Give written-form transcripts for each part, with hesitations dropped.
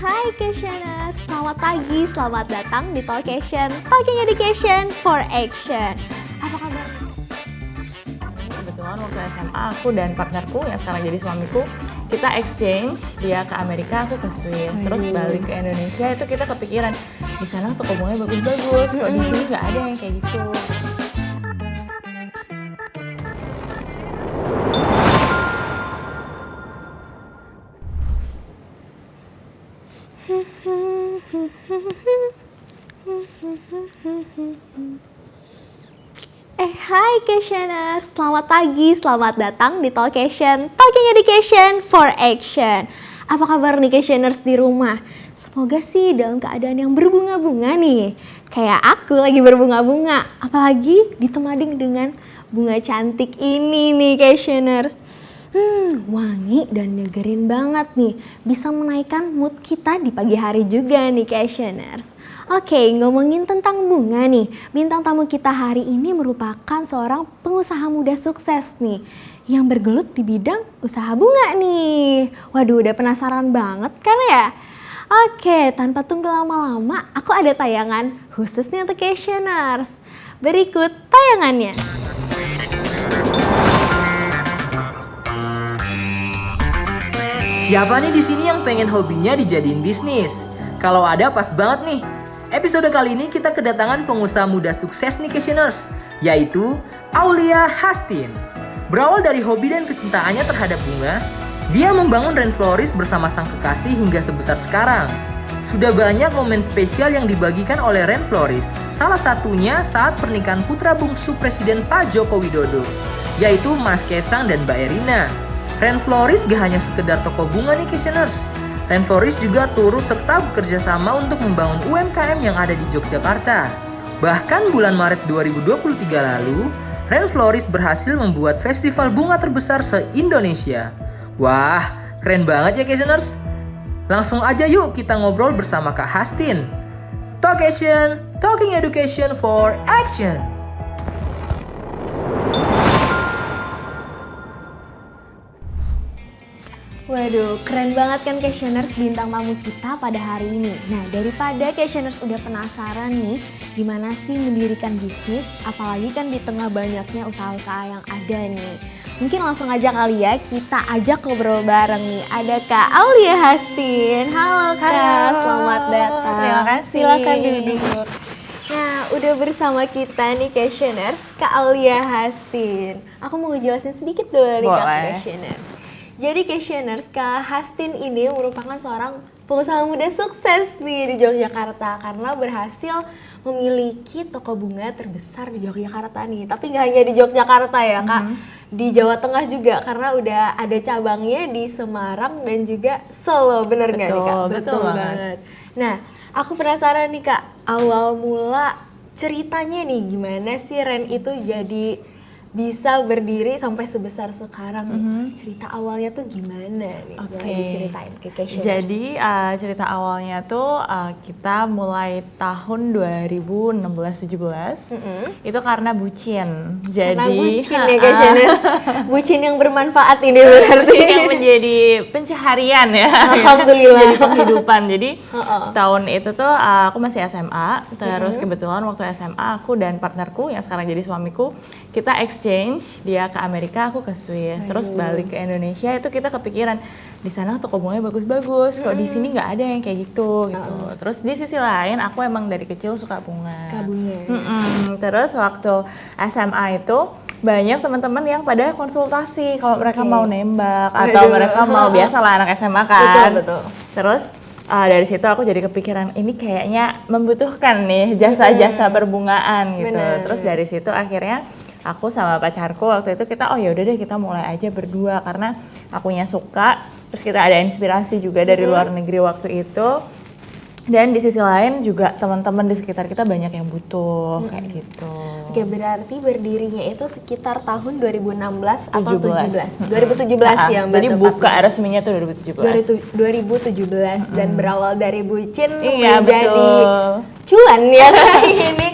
Hai Questioners, selamat pagi, selamat datang di Talkation, Talking Education for Action. Apa kabar? Kebetulan waktu SMA aku dan partnerku yang sekarang jadi suamiku, kita exchange, dia ke Amerika, aku ke Swiss, terus balik ke Indonesia. Itu kita kepikiran di sana toko bunganya bagus-bagus, kok di sini nggak ada yang kayak gitu. Hai Questioners, selamat pagi, selamat datang di Talkation, Talking Education for Action. Apa kabar nih Questioners di rumah? Semoga sih dalam keadaan yang berbunga-bunga nih. Kayak aku lagi berbunga-bunga, apalagi ditemani dengan bunga cantik ini nih Questioners. Wangi dan nyegerin banget nih, bisa menaikkan mood kita di pagi hari juga nih Questioners. Oke, ngomongin tentang bunga nih, bintang tamu kita hari ini merupakan seorang pengusaha muda sukses nih, yang bergelut di bidang usaha bunga nih. Waduh, udah penasaran banget kan ya? Oke, tanpa tunggu lama-lama, aku ada tayangan khusus nih untuk Questioners. Berikut tayangannya. Siapa nih di sini yang pengen hobinya dijadiin bisnis? Kalau ada pas banget nih. Episode kali ini kita kedatangan pengusaha muda sukses nih Questioners, yaitu Aulia Hastin. Berawal dari hobi dan kecintaannya terhadap bunga, dia membangun Rainflorist bersama sang kekasih hingga sebesar sekarang. Sudah banyak momen spesial yang dibagikan oleh Rainflorist, salah satunya saat pernikahan putra bungsu Presiden Pak Joko Widodo, yaitu Mas Kaisang dan Mbak Erina. Rainflorist gak hanya sekedar toko bunga nih Questioners. Rainflorist juga turut serta bekerja sama untuk membangun UMKM yang ada di Yogyakarta. Bahkan bulan Maret 2023 lalu, Rainflorist berhasil membuat festival bunga terbesar se-Indonesia. Wah, keren banget ya Questioners. Langsung aja yuk kita ngobrol bersama Kak Hastin. Talkation, Talking Education for Action. Waduh, keren banget kan Questioners bintang tamu kita pada hari ini. Nah, daripada Questioners udah penasaran nih gimana sih mendirikan bisnis, apalagi kan di tengah banyaknya usaha-usaha yang ada nih. Mungkin langsung aja kali ya kita ajak ngobrol bareng nih. Ada Kak Aulia Hastin. Halo Kak, selamat datang. Terima kasih. Silakan duduk. Nah, udah bersama kita nih Questioners, Kak Aulia Hastin. Aku mau ngejelasin sedikit dulu nih Kak Questioners. Jadi Questioners, Kak Hastin ini merupakan seorang pengusaha muda sukses nih di Yogyakarta karena berhasil memiliki toko bunga terbesar di Yogyakarta nih. Tapi nggak hanya di Yogyakarta ya Kak, di Jawa Tengah juga karena udah ada cabangnya di Semarang dan juga Solo, bener nggak nih Kak? Betul banget. Nah, aku penasaran nih Kak, awal mula ceritanya nih gimana sih Ren itu jadi bisa berdiri sampai sebesar sekarang nih. Cerita awalnya tuh gimana nih? Boleh diceritain ke Questioners. Jadi cerita awalnya tuh kita mulai tahun 2016-17 itu karena bucin. Karena Jadi bucin ya Questioners. Bucin yang bermanfaat ini berarti. bucin yang menjadi pencaharian ya. Alhamdulillah. Jadi penghidupan. Jadi tahun itu tuh aku masih SMA. Terus kebetulan waktu SMA aku dan partnerku yang sekarang jadi suamiku, kita exchange, dia ke Amerika, aku ke Swiss, terus balik ke Indonesia. Itu kita kepikiran di sana toko bunganya bagus-bagus, kok di sini nggak ada yang kayak gitu. Terus di sisi lain aku emang dari kecil suka bunga. Suka bunga. Terus waktu SMA itu banyak teman-teman yang pada konsultasi kalau mereka mau nembak atau mereka mau, biasalah anak SMA kan. Betul. Terus dari situ aku jadi kepikiran ini kayaknya membutuhkan nih jasa-jasa berbungaan gitu. Terus dari situ akhirnya aku sama pacarku waktu itu kita yaudah deh kita mulai aja berdua karena akunya suka, terus kita ada inspirasi juga dari luar negeri waktu itu. Dan di sisi lain juga teman-teman di sekitar kita banyak yang butuh kayak gitu. Oke, berarti berdirinya itu sekitar tahun 2016 atau 17? 2017 ya Mbak. Jadi buka resminya tuh 2017. 2017 dan berawal dari bucin Iya, menjadi betul. cuan ya ini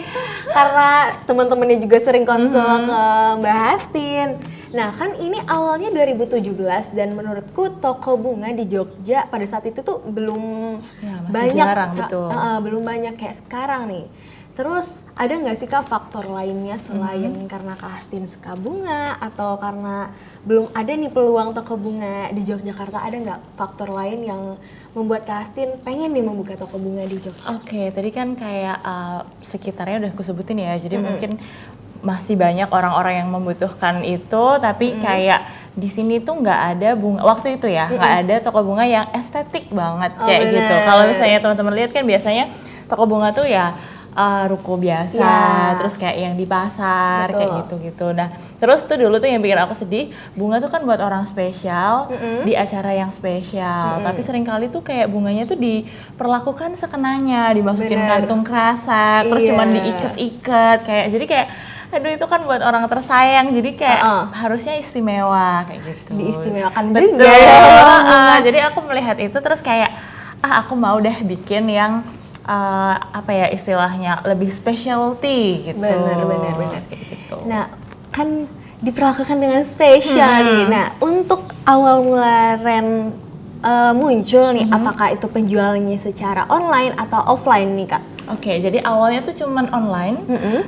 karena teman-temannya juga sering konsul ke Mbak Hastin. Nah kan ini awalnya 2017 dan menurutku toko bunga di Jogja pada saat itu tuh belum Ya, masih banyak, jarang, betul. belum banyak kayak sekarang nih. Terus ada nggak sih Kak faktor lainnya selain karena Kak Hastin suka bunga atau karena belum ada nih peluang toko bunga di Yogyakarta, ada nggak faktor lain yang membuat Kak Hastin pengen nih membuka toko bunga di Jogja? Oke, tadi kan kayak sekitarnya udah aku sebutin ya, jadi mungkin masih banyak orang-orang yang membutuhkan itu, tapi kayak di sini tuh nggak ada bunga waktu itu ya, nggak ada toko bunga yang estetik banget kayak bener. gitu. Kalau misalnya teman-teman lihat kan biasanya toko bunga tuh ya ruko biasa, Ya. terus kayak yang di pasar, Betul. kayak gitu-gitu. Nah, terus tuh dulu tuh yang bikin aku sedih, bunga tuh kan buat orang spesial, di acara yang spesial. Tapi seringkali tuh kayak bunganya tuh diperlakukan sekenanya, dimasukin Bener. kantung kerasak, terus Iya. cuman diikat-ikat, jadi kayak aduh itu kan buat orang tersayang, jadi kayak harusnya istimewa kayak gitu. Diistimewakan Betul. juga ya. Jadi aku melihat itu terus kayak aku mau deh bikin yang apa ya istilahnya lebih specialty gitu. Benar. Kayak gitu. Nah, kan diperlakukan dengan spesial nih. Nah, untuk awal mula Ren muncul nih, apakah itu penjualannya secara online atau offline nih Kak? Oke, jadi awalnya tuh cuman online,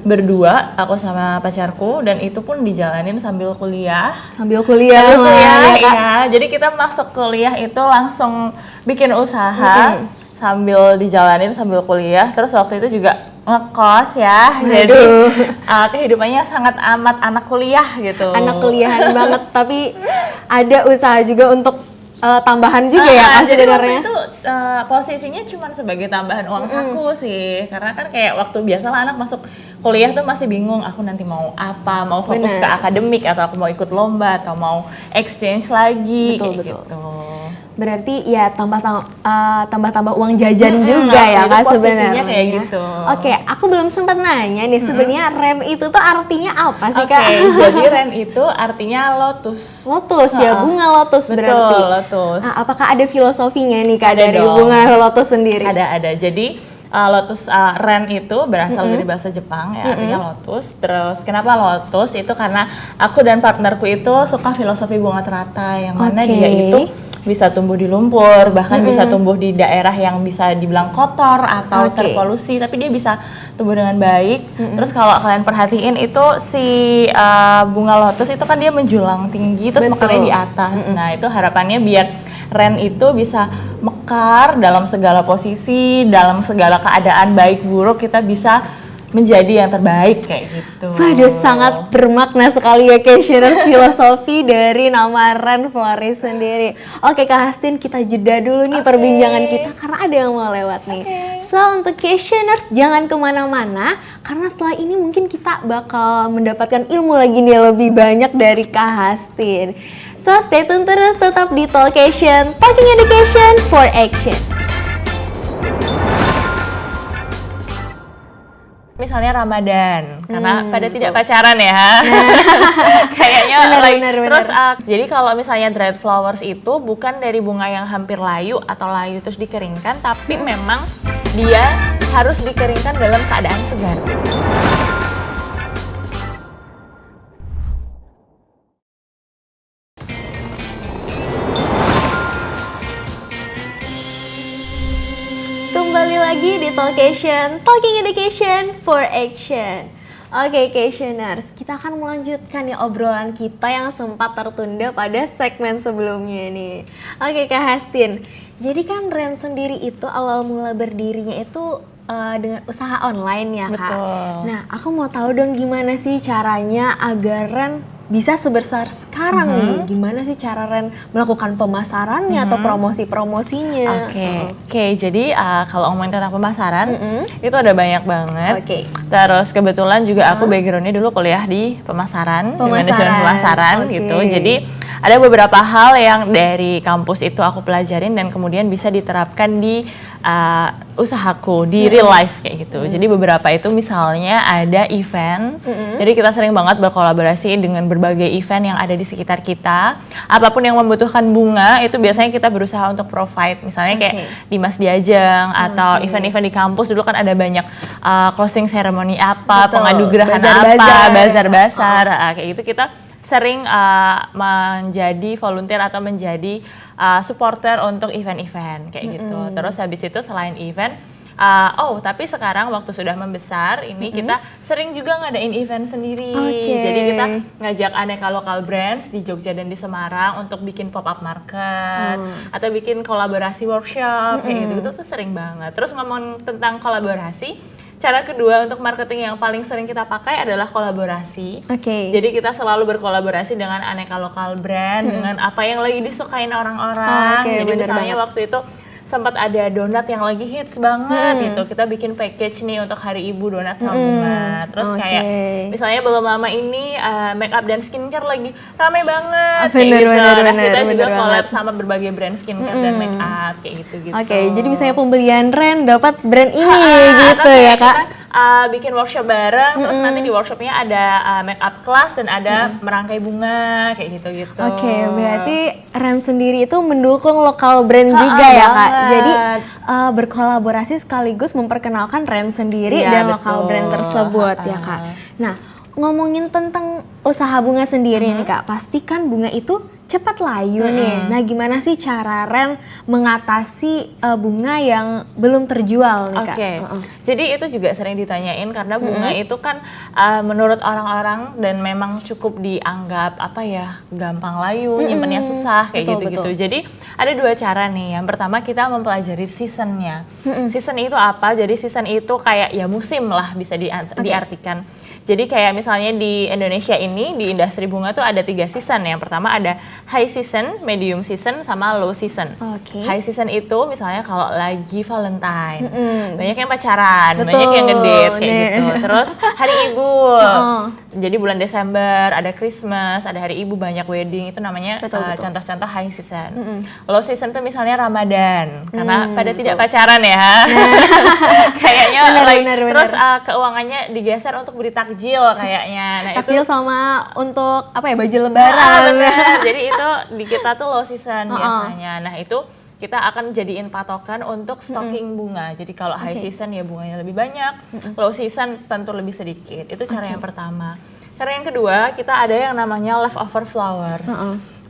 berdua aku sama pacarku dan itu pun dijalanin sambil kuliah. Sambil kuliah, Kuliah, ya, Kak? iya. Jadi kita masuk kuliah itu langsung bikin usaha sambil dijalanin sambil kuliah. Terus waktu itu juga ngekos ya, jadi kehidupannya sangat amat anak kuliah gitu. Anak kuliahan banget, tapi ada usaha juga untuk tambahan juga ya Kak Jadi waktu sebenarnya. itu posisinya cuma sebagai tambahan uang saku sih, karena kan kayak waktu biasalah anak masuk kuliah tuh masih bingung aku nanti mau apa, mau fokus Bener. ke akademik atau aku mau ikut lomba atau mau exchange lagi Betul, kayak betul. gitu. Berarti ya tambah uang jajan juga ya itu Kak posisinya sebenarnya. kayak gitu. Oke, aku belum sempat nanya nih sebenarnya Ren itu tuh artinya apa sih Oke, Kak? jadi Ren itu artinya lotus. Lotus ya, bunga lotus Betul, berarti. lotus. Nah, apakah ada filosofinya nih Kak Ada dari dong. bunga lotus sendiri? Ada. Jadi lotus Ren itu berasal dari bahasa Jepang ya, artinya lotus. Terus kenapa lotus? Itu karena aku dan partnerku itu suka filosofi bunga teratai yang mana Oke. dia itu bisa tumbuh di lumpur, bahkan bisa tumbuh di daerah yang bisa dibilang kotor atau Oke. terpolusi, tapi dia bisa tumbuh dengan baik. Terus kalau kalian perhatiin itu si bunga lotus itu kan dia menjulang tinggi, terus Betul. mekarnya di atas. Nah itu harapannya biar Ren itu bisa mekar dalam segala posisi, dalam segala keadaan baik buruk kita bisa menjadi yang terbaik kayak gitu. Waduh, sangat bermakna sekali ya Cassioners filosofi dari nama Ren Flores sendiri. Oke Kak Hastin, kita jeda dulu nih perbincangan kita karena ada yang mau lewat nih. So untuk Cassioners jangan kemana-mana karena setelah ini mungkin kita bakal mendapatkan ilmu lagi nih lebih banyak dari Kak Hastin. So stay tune terus tetap di Talkation, Talking Education for Action. Misalnya Ramadan, karena pada tidak pacaran ya. Kayaknya Benar. terus jadi kalau misalnya dried flowers itu bukan dari bunga yang hampir layu atau layu terus dikeringkan, tapi memang dia harus dikeringkan dalam keadaan segar. Kembali lagi di Talkation, Talking Education for Action. Oke, Cassioners, kita akan melanjutkan ya obrolan kita yang sempat tertunda pada segmen sebelumnya nih. Oke, Kak Hastin, jadi kan Ren sendiri itu awal mula berdirinya itu dengan usaha online ya Kak? Betul. Nah, aku mau tahu dong gimana sih caranya agar Ren bisa sebesar sekarang nih? Gimana sih cara Ren melakukan pemasarannya atau promosi-promosinya? Oke, jadi kalau ngomongin tentang pemasaran itu ada banyak banget. Oke. Terus kebetulan juga aku backgroundnya dulu kuliah di pemasaran, di manajemen pemasaran Oke. gitu. Jadi ada beberapa hal yang dari kampus itu aku pelajarin dan kemudian bisa diterapkan di usahaku di real life kayak gitu. Jadi beberapa itu misalnya ada event. Jadi kita sering banget berkolaborasi dengan berbagai event yang ada di sekitar kita. Apapun yang membutuhkan bunga itu biasanya kita berusaha untuk provide. Misalnya kayak Dimas Diajeng atau event-event di kampus dulu kan ada banyak closing ceremony apa, Betul. pengadu gerahan Bazar-bazar. apa, bazar-bazar kayak gitu kita sering menjadi volunteer atau menjadi supporter untuk event-event kayak gitu. Terus habis itu selain event, tapi sekarang waktu sudah membesar ini kita sering juga ngadain event sendiri. Jadi kita ngajak aneka lokal brands di Jogja dan di Semarang untuk bikin pop-up market atau bikin kolaborasi workshop kayak gitu tuh sering banget. Terus ngomong tentang kolaborasi, cara kedua untuk marketing yang paling sering kita pakai adalah kolaborasi. Jadi kita selalu berkolaborasi dengan aneka lokal brand dengan apa yang lagi disukain orang-orang. Jadi misalnya waktu itu sempat ada donat yang lagi hits banget gitu. Kita bikin package nih untuk Hari Ibu donat sama bunga. Terus kayak misalnya belum lama ini make up dan skincare lagi rame banget kayak gitu. Kita juga collab sama berbagai brand skincare dan make up kayak gitu-gitu. Jadi misalnya pembelian Ren dapat brand ini gitu ya Kak. Bikin workshop bareng, terus nanti di workshopnya ada make up class dan ada merangkai bunga kayak gitu-gitu. Berarti Ren sendiri itu mendukung lokal brand juga ya Kak. Jadi berkolaborasi sekaligus memperkenalkan Ren sendiri dan lokal brand tersebut ya Kak. Nah, ngomongin tentang usaha bunga sendiri nih Kak, pastikan bunga itu cepat layu nih. Nah, gimana sih cara Ren mengatasi bunga yang belum terjual nih Kak? Jadi itu juga sering ditanyain karena bunga itu kan menurut orang-orang dan memang cukup dianggap gampang layu, nyimpennya susah kayak gitu-gitu. Jadi ada dua cara nih. Yang pertama kita mempelajari seasonnya. Season itu apa? Jadi season itu kayak ya musim lah bisa diartikan. Jadi kayak misalnya di Indonesia ini, di industri bunga tuh ada 3 season. Yang pertama ada high season, medium season, sama low season. High season itu misalnya kalau lagi Valentine, banyak yang pacaran, banyak yang ngedate kayak gitu. Terus Hari Ibu, jadi bulan Desember ada Christmas, ada Hari Ibu, banyak wedding, itu namanya contoh-contoh high season. Low season tuh misalnya Ramadan, karena pada tidak pacaran ya. Kayaknya terus keuangannya digeser untuk beli takjil kayaknya. Nah, takjil sama untuk baju lebaran. Jadi itu di kita tuh low season biasanya. Nah, itu kita akan jadiin patokan untuk stocking bunga. Jadi kalau high season ya bunganya lebih banyak, low season tentu lebih sedikit. Itu cara yang pertama. Cara yang kedua, kita ada yang namanya leftover flowers.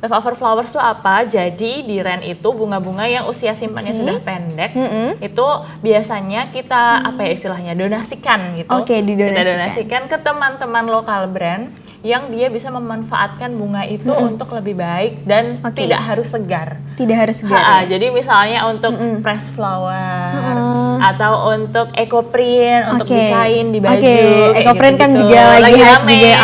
Leftover flowers itu apa? Jadi di Ren itu bunga-bunga yang usia simpannya sudah pendek, itu biasanya kita istilahnya donasikan gitu. Kita donasikan ke teman-teman lokal brand yang dia bisa memanfaatkan bunga itu untuk lebih baik dan tidak harus segar. Jadi misalnya untuk press flower atau untuk ecoprint, untuk desain di baju. Ecoprint kan juga lagi rame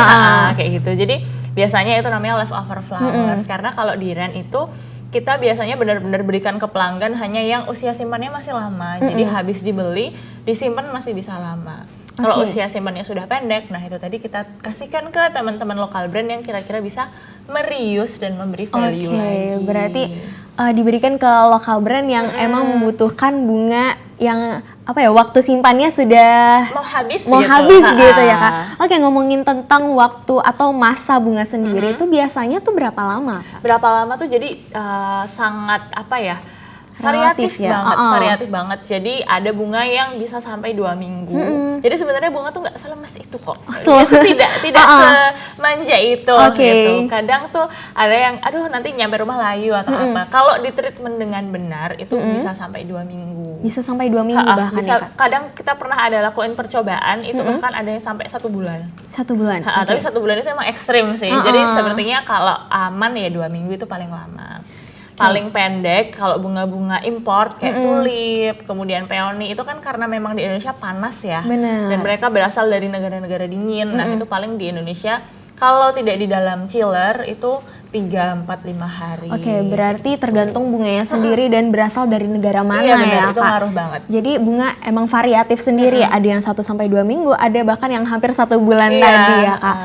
kayak gitu. Jadi biasanya itu namanya leftover flowers. Karena kalau di Ren itu kita biasanya benar-benar berikan ke pelanggan hanya yang usia simpannya masih lama. Jadi habis dibeli, disimpan masih bisa lama. Kalau usia simpannya sudah pendek, nah itu tadi kita kasihkan ke teman-teman lokal brand yang kira-kira bisa merius dan memberi value lagi. Berarti diberikan ke lokal brand yang emang membutuhkan bunga yang waktu simpannya sudah mau habis gitu ya Kak. Ngomongin tentang waktu atau masa bunga sendiri itu biasanya tuh berapa lama Kak? Berapa lama tuh jadi sangat variatif banget. Jadi ada bunga yang bisa sampai 2 minggu. Jadi sebenarnya bunga tuh nggak selemes itu kok. Tidak semanja itu gitu. Kadang tuh ada yang nanti nyampe rumah layu atau apa. Kalau di treatment dengan benar itu bisa sampai 2 minggu. Bisa sampai 2 minggu bahkan ya Kak. Kadang kita pernah ada lakuin percobaan itu bahkan ada yang sampai 1 bulan. 1 bulan. Tapi 1 bulan itu emang ekstrim sih. Jadi sepertinya kalau aman ya 2 minggu itu paling lama. Paling pendek kalau bunga-bunga import kayak tulip, kemudian peony itu kan karena memang di Indonesia panas ya. Dan mereka berasal dari negara-negara dingin. Nah, itu paling di Indonesia kalau tidak di dalam chiller itu 3, 4, 5 hari. Berarti tergantung bunganya sendiri dan berasal dari negara mana ya itu Kak. ngaruh banget. Jadi bunga emang variatif sendiri, ada yang 1 sampai 2 minggu, ada bahkan yang hampir 1 bulan tadi ya Kak.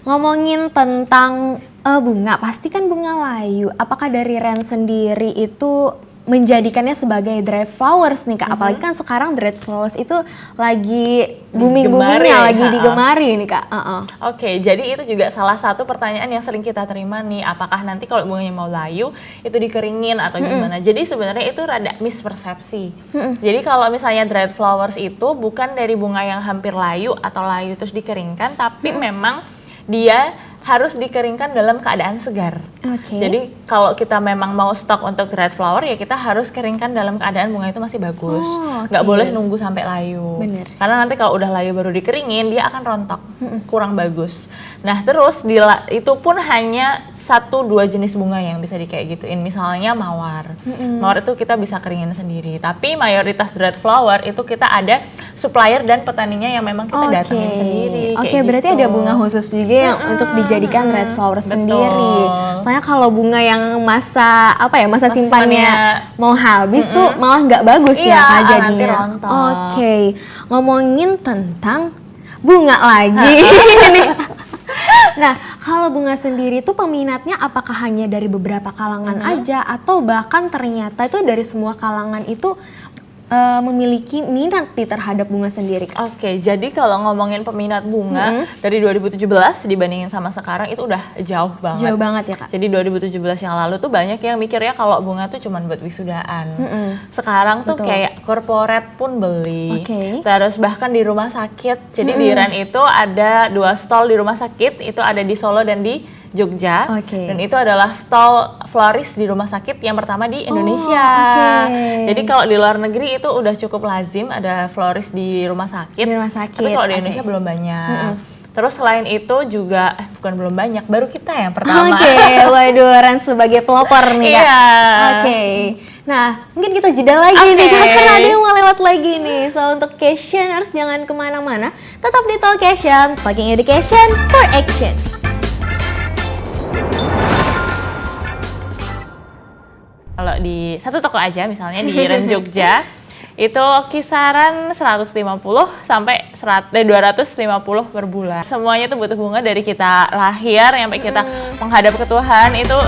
Ngomongin tentang bunga, pasti kan bunga layu. Apakah dari Ren sendiri itu menjadikannya sebagai dried flowers nih Kak? Apalagi kan sekarang dried flowers itu lagi booming-boomingnya, lagi digemari nih Kak. Jadi itu juga salah satu pertanyaan yang sering kita terima nih. Apakah nanti kalau bunganya mau layu itu dikeringin atau gimana? Jadi sebenarnya itu rada mispersepsi. Jadi kalau misalnya dried flowers itu bukan dari bunga yang hampir layu atau layu terus dikeringkan, tapi memang dia harus dikeringkan dalam keadaan segar. Oke. Jadi kalau kita memang mau stok untuk dried flower ya kita harus keringkan dalam keadaan bunga itu masih bagus. Oh, oke. Nggak boleh nunggu sampai layu. Bener. Karena nanti kalau udah layu baru dikeringin dia akan rontok, kurang bagus. Nah terus itu pun hanya 1-2 jenis bunga yang bisa kayak gituin. Misalnya mawar. Mawar itu kita bisa keringin sendiri. Tapi mayoritas dried flower itu kita ada supplier dan petaninya yang memang kita datengin sendiri. Oke, kayak berarti gitu. ada bunga khusus juga yang untuk dijadikan dried flower Betul. sendiri. Soalnya kalau bunga yang masa simpannya mau habis tuh malah nggak bagus Iya, ya Kak nanti jadinya. rontok. Oke, ngomongin tentang bunga lagi. Nah, kalau bunga sendiri tuh peminatnya apakah hanya dari beberapa kalangan aja atau bahkan ternyata itu dari semua kalangan itu memiliki minat terhadap bunga sendiri Kak? Oke, jadi kalau ngomongin peminat bunga dari 2017 dibandingin sama sekarang itu udah jauh banget. Jauh banget ya Kak? Jadi 2017 yang lalu tuh banyak yang mikirnya kalau bunga tuh cuman buat wisudaan. Sekarang tuh kayak corporate pun beli. Oke. Terus bahkan di rumah sakit. Jadi di Iran itu ada 2 stall di rumah sakit, itu ada di Solo dan di Jogja. Oke. Dan itu adalah stall florist di rumah sakit yang pertama di Indonesia. Oke. Jadi kalau di luar negeri itu udah cukup lazim ada florist di rumah sakit. Di rumah sakit, Tapi kalau di Indonesia belum banyak. Terus selain itu juga bukan belum banyak, baru kita yang pertama. Oke, waduh Ran sebagai pelopor nih Kak. Iya. Oke, nah mungkin kita jeda lagi nih Kak, karena ada yang mau lewat lagi nih. So untuk questioners jangan kemana-mana, tetap di Talkation, Talking Education for Action. Kalau di satu toko aja misalnya di Iren Jogja itu kisaran 150 sampai 250 per bulan. Semuanya itu butuh bunga dari kita lahir sampai kita menghadap ke Tuhan, itu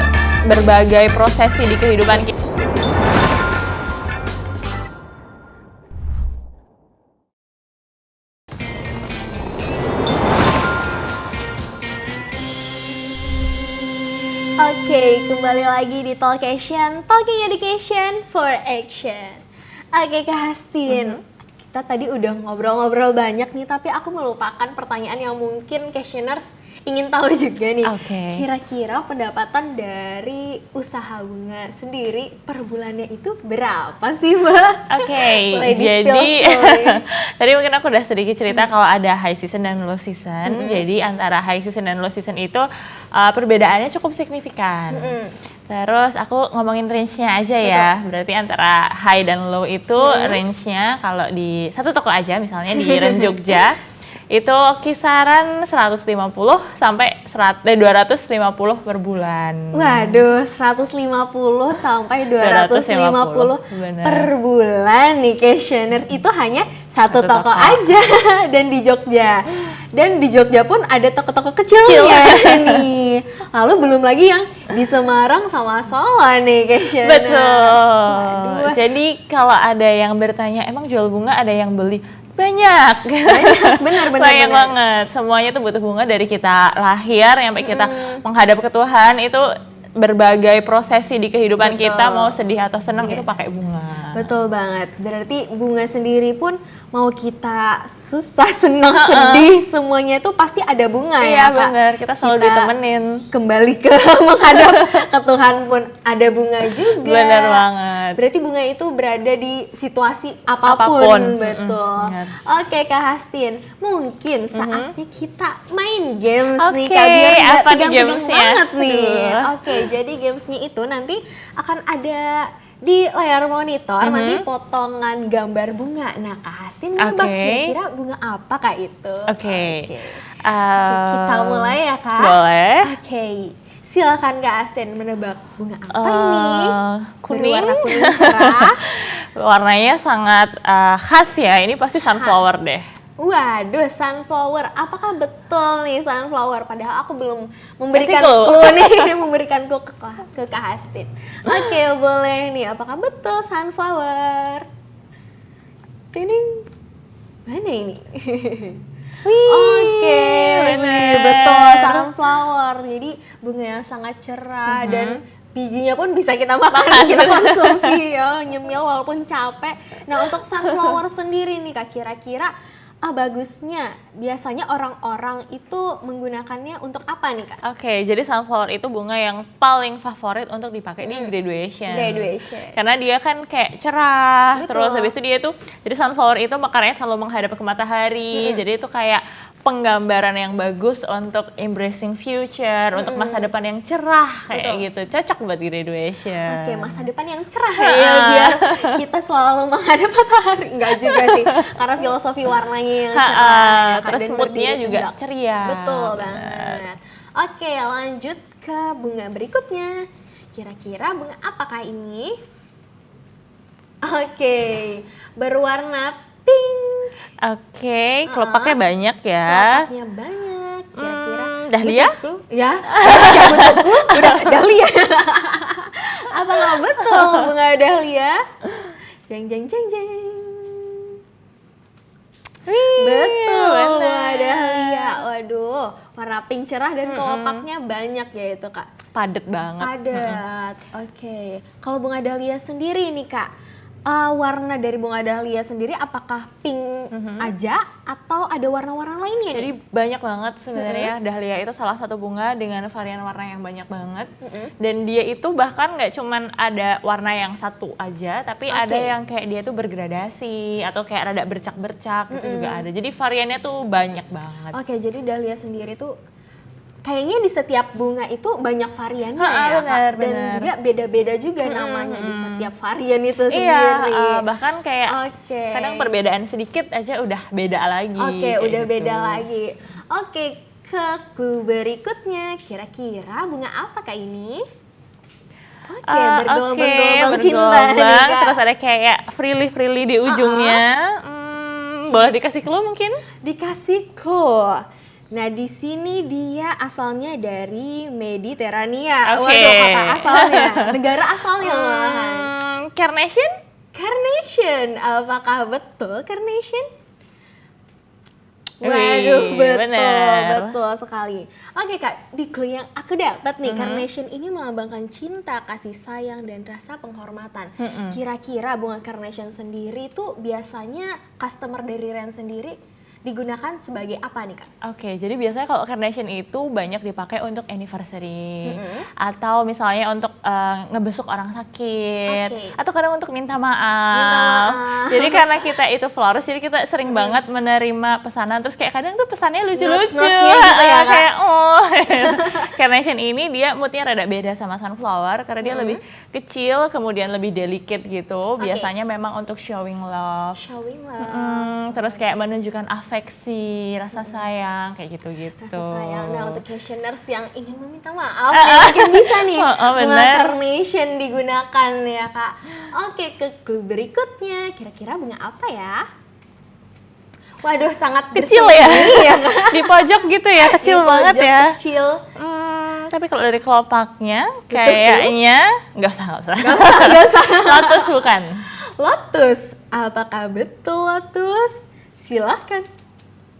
berbagai prosesi di kehidupan kita. Oke, kembali lagi di Talkation, Talking Education for Action. Oke Kak Hastin, kita tadi udah ngobrol-ngobrol banyak nih, tapi aku melupakan pertanyaan yang mungkin questioners ingin tahu juga nih. Oke. Kira-kira pendapatan dari usaha bunga sendiri per bulannya itu berapa sih Mbak? Oke, Boleh jadi di-spill. tadi mungkin aku udah sedikit cerita kalau ada high season dan low season. Jadi antara high season dan low season itu perbedaannya cukup signifikan. Terus aku ngomongin range-nya aja ya. Berarti antara high dan low itu range-nya kalau di satu toko aja misalnya di Iren Jogja itu kisaran 150 sampai 250 per bulan. Waduh, 150 sampai 250 bener. per bulan nih questioners. Itu hanya satu toko aja dan di Jogja. Dan di Jogja pun ada toko-toko kecilnya nih. Lalu belum lagi yang di Semarang sama Solo nih questioners. Betul. Waduh. Jadi kalau ada yang bertanya, emang jual bunga ada yang beli? Banyak. Bener. Banyak banget. Semuanya tuh butuh bunga dari kita lahir sampai kita menghadap ke Tuhan, itu berbagai prosesi di kehidupan Betul. kita, mau sedih atau senang itu pakai bunga. Betul banget. Berarti bunga sendiri pun mau kita susah, senang, sedih, semuanya itu pasti ada bunga Iya ya Kak. bener, kita selalu ditemenin. Kembali ke menghadap ke Tuhan pun ada bunga juga. Bener banget. Berarti bunga itu berada di situasi apapun. Betul. Bener. Oke Kak Hastin, mungkin saatnya kita main games nih Oke, Kak, biar nggak apa nih tegang-tegang gamesnya? banget nih. Aduh. Oke, jadi gamesnya itu nanti akan ada di layar monitor, nanti potongan gambar bunga. Nah Kak Hastin menebak Oke. kira-kira bunga apa Kak itu? Oke. Oke, kita mulai ya Kak. Boleh. Oke, silakan Kak Hastin menebak bunga apa ini? Kuning. Berwarna kuning cerah. Warnanya sangat khas ya, ini pasti sunflower Khas. deh. Waduh, sunflower. Apakah betul nih sunflower? Padahal aku belum memberikan Kasih clue. clue nih, memberikan clue ke Kak Hastin. Oke, boleh nih. Apakah betul sunflower? Tining. Mana ini? Oke, bener. betul sunflower. Jadi bunga yang sangat cerah dan bijinya pun bisa kita makan, kita konsumsi ya, nyemil walaupun capek. Nah untuk sunflower sendiri nih Kak, kira-kira bagusnya biasanya orang-orang itu menggunakannya untuk apa nih Kak? Oke, jadi sunflower itu bunga yang paling favorit untuk dipakai di graduation. Karena dia kan kayak cerah, Betul. terus habis itu dia tuh, jadi sunflower itu makarnya selalu menghadap ke matahari, jadi itu kayak penggambaran yang bagus untuk embracing future, untuk masa depan yang cerah kayak gitu, cocok buat graduation. Oke, masa depan yang cerah ya biar kita selalu menghadap matahari. Enggak juga sih, karena filosofi warnanya yang cerah. Ya kan? Terus Dan moodnya berdiri juga tegak. ceria. Betul banget. Oke, lanjut ke bunga berikutnya. Kira-kira bunga apakah ini? Oke, berwarna pink. Oke, kelopaknya banyak ya. Kelopaknya banyak. Kira-kira dahlia? butuh clue? Ya, ya butuh clue, udah dahlia. Apakah betul bunga dahlia? Jeng jeng jeng jeng. Betul, bunga dahlia. Waduh, warna pink cerah dan kelopaknya banyak ya itu Kak. Padet banget. Padat. Oke. Kalau bunga dahlia sendiri nih Kak, warna dari bunga dahlia sendiri apakah pink aja atau ada warna-warna lainnya Jadi nih? banyak banget sebenarnya dahlia itu salah satu bunga dengan varian warna yang banyak banget. Dan dia itu bahkan nggak cuman ada warna yang satu aja, tapi ada yang kayak dia tuh bergradasi atau kayak rada bercak-bercak gitu juga ada. Jadi variannya tuh banyak banget. Oke, jadi dahlia sendiri tuh kayaknya di setiap bunga itu banyak variannya benar, ya Kak. Dan benar. juga beda-beda juga namanya di setiap varian itu Iya, sendiri. bahkan kayak Oke. kadang perbedaan sedikit aja udah beda lagi. Oke, kayak udah gitu. beda lagi. Oke, ke clue berikutnya. Kira-kira bunga apa Kak ini? Oke, bergelombang-gelombang cinta nih bergelombang, Kak. terus ada kayak frilly di ujungnya. Boleh dikasih clue mungkin? Dikasih clue. Nah, di sini dia asalnya dari Mediterania. Oke. Waduh, kata asalnya. Negara asalnya malahan. Carnation? Carnation. Apakah betul carnation? Wih, Waduh, bener. betul sekali. Oke Kak, di clue yang aku dapat nih, carnation ini melambangkan cinta, kasih sayang, dan rasa penghormatan. Kira-kira bunga carnation sendiri tuh biasanya customer dari Ren sendiri digunakan sebagai apa nih Kak? Oke, jadi biasanya kalau carnation itu banyak dipakai untuk anniversary atau misalnya untuk ngebesuk orang sakit atau kadang untuk minta maaf. Jadi karena kita itu florist, jadi kita sering banget menerima pesanan, terus kayak kadang tuh pesannya lucu-lucu. Notes-notesnya gitu ya, Kak? Kayak carnation ini dia moodnya rada beda sama sunflower karena dia lebih kecil, kemudian lebih delicate gitu. Biasanya memang untuk showing love. Showing love. Terus kayak menunjukkan afeksi, rasa sayang, kayak gitu-gitu. Rasa sayang. Nah, untuk questioners yang ingin meminta maaf, mungkin bisa nih bunga bener. carnation digunakan ya Kak. Oke, ke clue berikutnya. Kira-kira bunga apa ya? Waduh, sangat Kecil bersembunyi ya, Kak. di pojok gitu ya, kecil Di banget pojok ya. Kecil. Tapi kalau dari kelopaknya, Betul, kayaknya nggak usah. Gak usah. Lotus bukan? Lotus. Apakah betul lotus? Silahkan.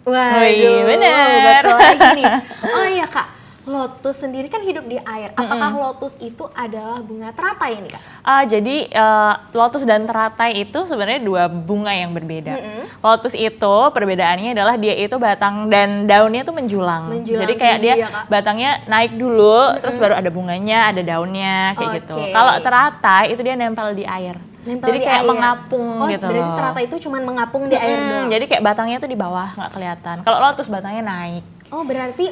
Waduh, Wih, bener. betul lagi nih. Oh iya Kak, lotus sendiri kan hidup di air. Apakah lotus itu adalah bunga teratai nih Kak? Jadi lotus dan teratai itu sebenarnya dua bunga yang berbeda. Lotus itu perbedaannya adalah dia itu batang dan daunnya tuh menjulang. Menjulang Jadi kayak tinggi dia ya, Kak? batangnya naik dulu, terus baru ada bunganya, ada daunnya kayak gitu. Oke. Kalau teratai itu dia nempel di air. Nempel Jadi di kayak air. mengapung gitu. Berarti teratai itu cuma mengapung di air doang. Jadi kayak batangnya tuh di bawah nggak kelihatan. Kalau lotus batangnya naik. Oh, berarti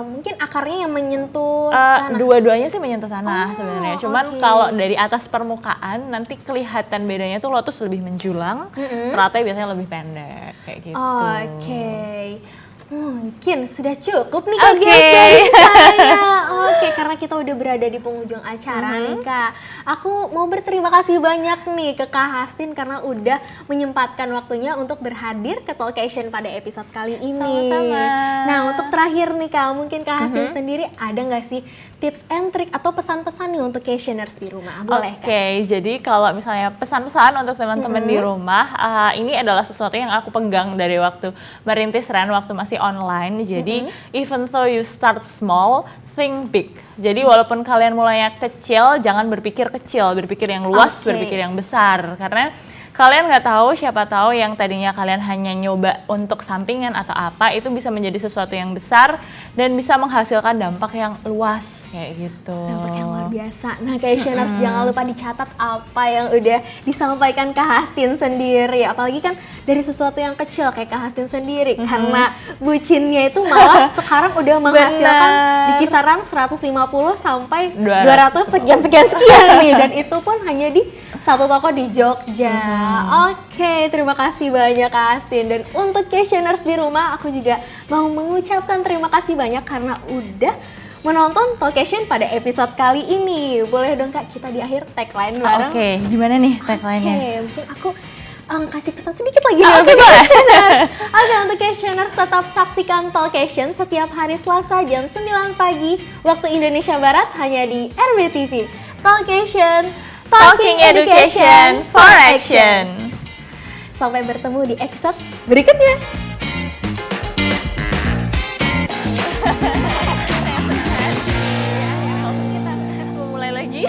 mungkin akarnya yang menyentuh tanah. Dua-duanya sih menyentuh tanah sebenarnya. Cuman oke. kalau dari atas permukaan nanti kelihatan bedanya tuh lotus lebih menjulang, teratai biasanya lebih pendek kayak gitu. Oke. Mungkin sudah cukup nih Kak Oke. guys dari saya. Oke, karena kita udah berada di penghujung acara nih Kak. Aku mau berterima kasih banyak nih ke Kak Hastin karena udah menyempatkan waktunya untuk berhadir ke Talkation pada episode kali ini. Sama-sama. Nah, untuk terakhir nih Kak, mungkin Kak Hastin sendiri ada nggak sih tips and trick atau pesan-pesan nih untuk questioners di rumah? Boleh Kak? Oke, jadi kalau misalnya pesan-pesan untuk teman-teman di rumah, ini adalah sesuatu yang aku pegang dari waktu merintis Ren waktu masih online. Jadi even though you start small, think big. Jadi walaupun kalian mulainya kecil, jangan berpikir kecil, berpikir yang luas, Oke. berpikir yang besar. Karena kalian nggak tahu, siapa tahu yang tadinya kalian hanya nyoba untuk sampingan atau apa, itu bisa menjadi sesuatu yang besar dan bisa menghasilkan dampak yang luas kayak gitu. Dampak yang luar biasa. Nah, Questioners jangan lupa dicatat apa yang udah disampaikan Kak Hastin sendiri. Apalagi kan dari sesuatu yang kecil kayak Kak Hastin sendiri. Karena bucinnya itu malah sekarang udah menghasilkan di kisaran 150 sampai 200 sekian nih. Dan itu pun hanya di satu toko di Jogja. Oke, terima kasih banyak Kak Hastin. Dan untuk Questioners di rumah, aku juga mau mengucapkan terima kasih banyak karena udah menonton Talkation pada episode kali ini. Boleh dong Kak, kita di akhir tagline bareng. Oke, gimana nih tagline-nya? Oke, mungkin aku kasih pesan sedikit lagi nih untuk Questioners. Oke, untuk Questioners tetap saksikan Talkation setiap hari Selasa jam 9 pagi waktu Indonesia Barat hanya di RBTV. Talkation, Talking Education for Action. Sampai bertemu di episode berikutnya. Kita mulai lagi.